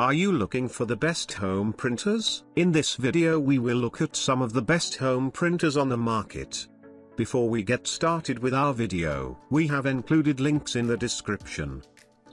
Are you looking for the best home printers? In this video we will look at some of the best home printers on the market. Before we get started with our video, we have included links in the description.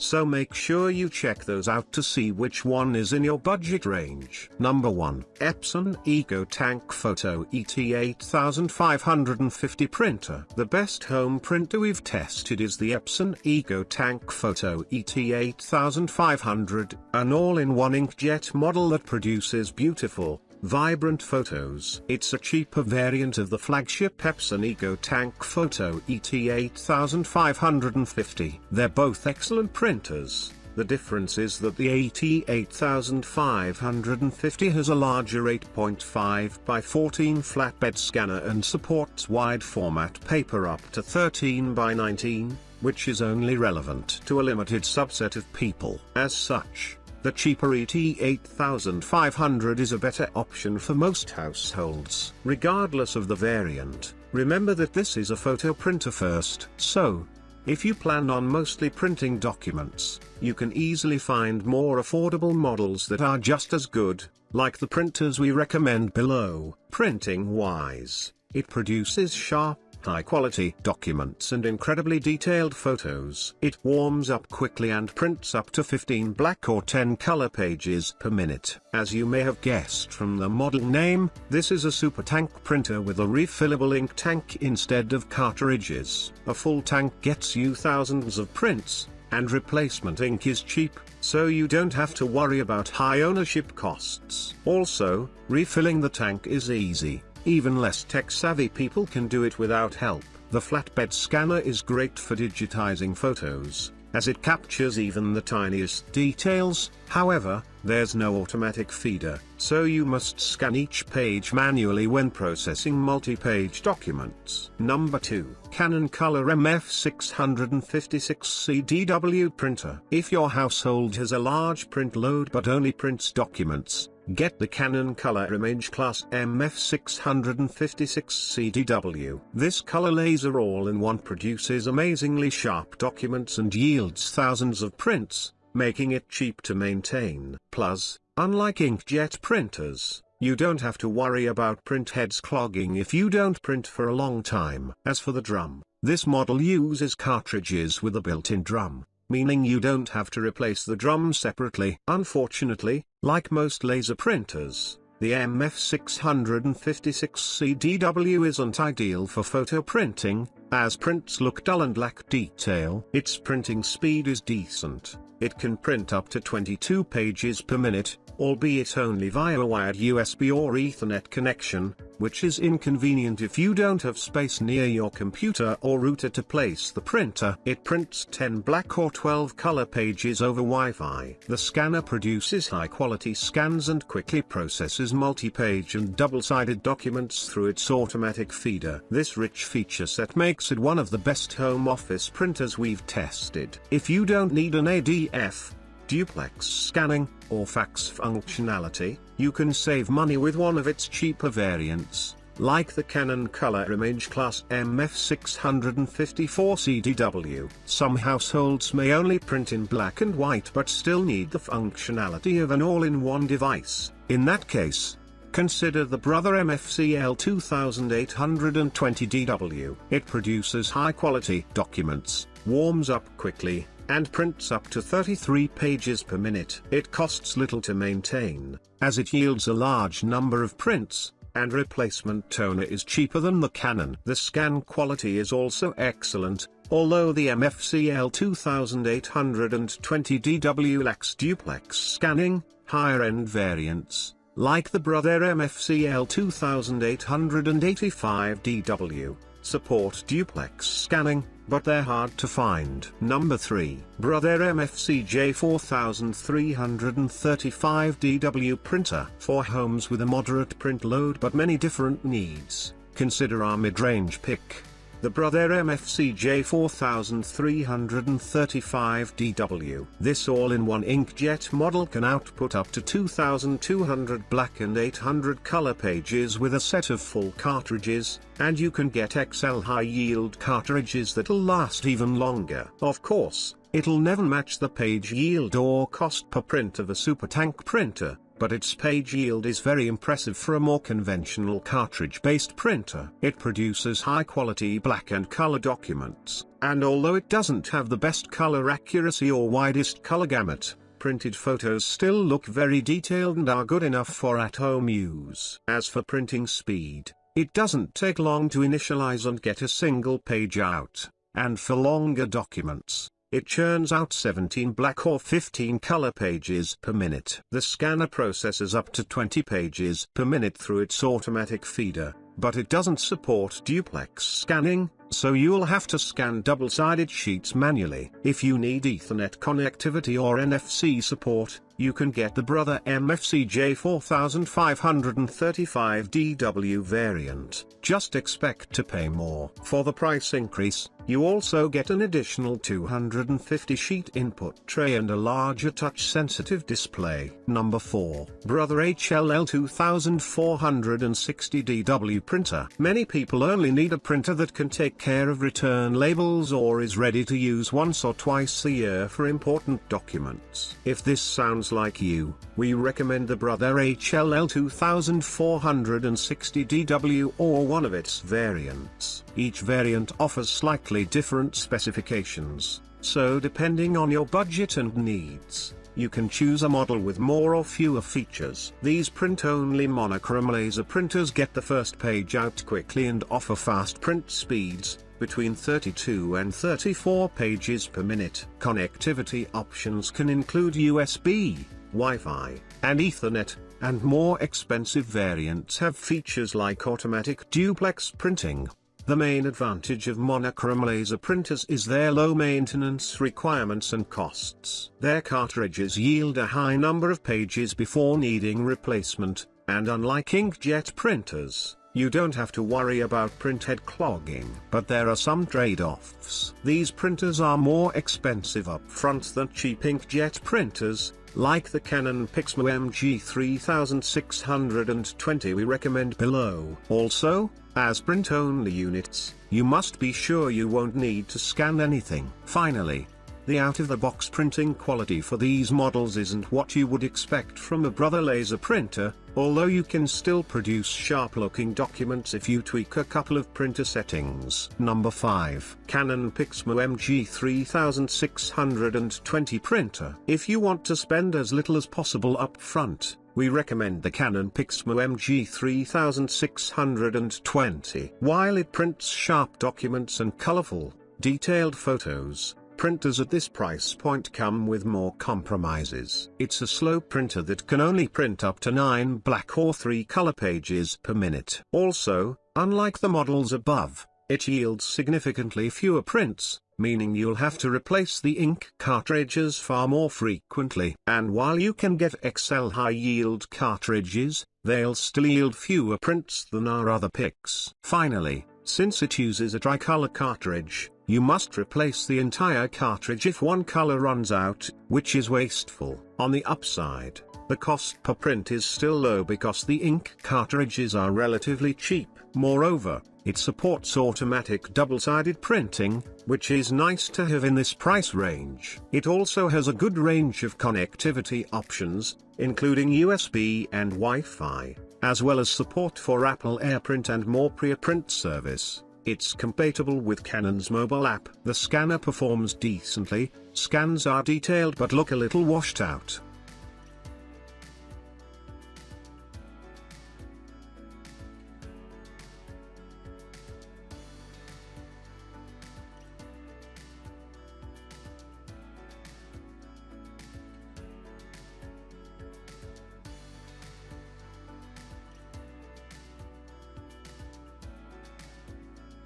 So make sure you check those out to see which one is in your budget range. Number 1. Epson EcoTank Photo ET8550 printer. The best home printer we've tested is the Epson EcoTank Photo ET8500, an all-in-one inkjet model that produces beautiful, vibrant photos. It's a cheaper variant of the flagship Epson EcoTank Photo ET8550. They're both excellent printers. The difference is that the ET8550 has a larger 8.5 by 14 flatbed scanner and supports wide format paper up to 13 by 19, which is only relevant to a limited subset of people. As such, the cheaper ET8500 is a better option for most households. Regardless of the variant, remember that this is a photo printer first. So, if you plan on mostly printing documents, you can easily find more affordable models that are just as good, like the printers we recommend below. Printing-wise, it produces sharp, high-quality documents and incredibly detailed photos. It warms up quickly and prints up to 15 black or 10 color pages per minute. As you may have guessed from the model name, this is a super tank printer with a refillable ink tank instead of cartridges. A full tank gets you thousands of prints, and replacement ink is cheap, so you don't have to worry about high ownership costs. Also, refilling the tank is easy. Even less tech-savvy people can do it without help. The flatbed scanner is great for digitizing photos, as it captures even the tiniest details. However, there's no automatic feeder, so you must scan each page manually when processing multi-page documents. Number 2. Canon Color MF656CDW printer. If your household has a large print load but only prints documents, get the Canon Color Image Class MF656CDW. This color laser all-in-one produces amazingly sharp documents and yields thousands of prints, making it cheap to maintain. Plus, unlike inkjet printers, you don't have to worry about print heads clogging if you don't print for a long time. As for the drum, this model uses cartridges with a built-in drum, meaning you don't have to replace the drum separately. Unfortunately, like most laser printers, the MF656CDW isn't ideal for photo printing, as prints look dull and lack detail. Its printing speed is decent. It can print up to 22 pages per minute, albeit only via a wired USB or Ethernet connection, which is inconvenient if you don't have space near your computer or router to place the printer. It prints 10 black or 12 color pages over Wi-Fi. The scanner produces high-quality scans and quickly processes multi-page and double-sided documents through its automatic feeder. This rich feature set makes it one of the best home office printers we've tested. If you don't need an ADF, duplex scanning, or fax functionality, you can save money with one of its cheaper variants, like the Canon Color Image Class MF654CDW. Some households may only print in black and white but still need the functionality of an all-in-one device. In that case, consider the Brother MFCL 2820DW. It produces high-quality documents, warms up quickly, and prints up to 33 pages per minute. It costs little to maintain, as it yields a large number of prints, and replacement toner is cheaper than the Canon. The scan quality is also excellent, although the MFCL 2820DW lacks duplex scanning. Higher-end variants, like the Brother MFCL 2885DW, support duplex scanning, but they're hard to find. Number 3. Brother MFCJ 4335DW printer. For homes with a moderate print load but many different needs, consider our mid-range pick, the Brother MFCJ 4335DW. This all-in-one inkjet model can output up to 2200 black and 800 color pages with a set of full cartridges, and you can get XL high-yield cartridges that'll last even longer. Of course, It'll never match the page yield or cost per print of a EcoTank printer, but its page yield is very impressive for a more conventional cartridge-based printer. It produces high-quality black and color documents, and although it doesn't have the best color accuracy or widest color gamut, printed photos still look very detailed and are good enough for at-home use. As for printing speed, it doesn't take long to initialize and get a single page out, and for longer documents, it churns out 17 black or 15 color pages per minute. The scanner processes up to 20 pages per minute through its automatic feeder, but it doesn't support duplex scanning, so you'll have to scan double-sided sheets manually. If you need Ethernet connectivity or NFC support, you can get the Brother MFCJ 4535DW variant. Just expect to pay more. For the price increase, you also get an additional 250 sheet input tray and a larger touch-sensitive display. Number 4. Brother HLL 2460DW printer. Many people only need a printer that can take care of return labels or is ready to use once or twice a year for important documents. If this sounds like you, we recommend the Brother HLL 2460DW or one of its variants. Each variant offers slightly different specifications, so depending on your budget and needs, you can choose a model with more or fewer features. These print-only monochrome laser printers get the first page out quickly and offer fast print speeds, between 32 and 34 pages per minute. Connectivity options can include USB, Wi-Fi, and Ethernet, and more expensive variants have features like automatic duplex printing. The main advantage of monochrome laser printers is their low maintenance requirements and costs. Their cartridges yield a high number of pages before needing replacement, and unlike inkjet printers, you don't have to worry about printhead clogging. But there are some trade-offs. These printers are more expensive up front than cheap inkjet printers, like the Canon PIXMA MG3620 we recommend below. Also, as print-only units, you must be sure you won't need to scan anything. Finally, the out-of-the-box printing quality for these models isn't what you would expect from a Brother laser printer, although you can still produce sharp-looking documents if you tweak a couple of printer settings. Number 5. Canon PIXMA MG3620 printer. If you want to spend as little as possible up front, we recommend the Canon PIXMA MG3620. While it prints sharp documents and colorful, detailed photos, printers at this price point come with more compromises. It's a slow printer that can only print up to 9 black or 3 color pages per minute. Also, unlike the models above, it yields significantly fewer prints, meaning you'll have to replace the ink cartridges far more frequently. And while you can get XL high-yield cartridges, they'll still yield fewer prints than our other picks. Finally, since it uses a tricolor cartridge, you must replace the entire cartridge if one color runs out, which is wasteful. On the upside, the cost per print is still low because the ink cartridges are relatively cheap. Moreover, it supports automatic double-sided printing, which is nice to have in this price range. It also has a good range of connectivity options, including USB and Wi-Fi, as well as support for Apple AirPrint and more pre-print service. It's compatible with Canon's mobile app. The scanner performs decently, scans are detailed but look a little washed out.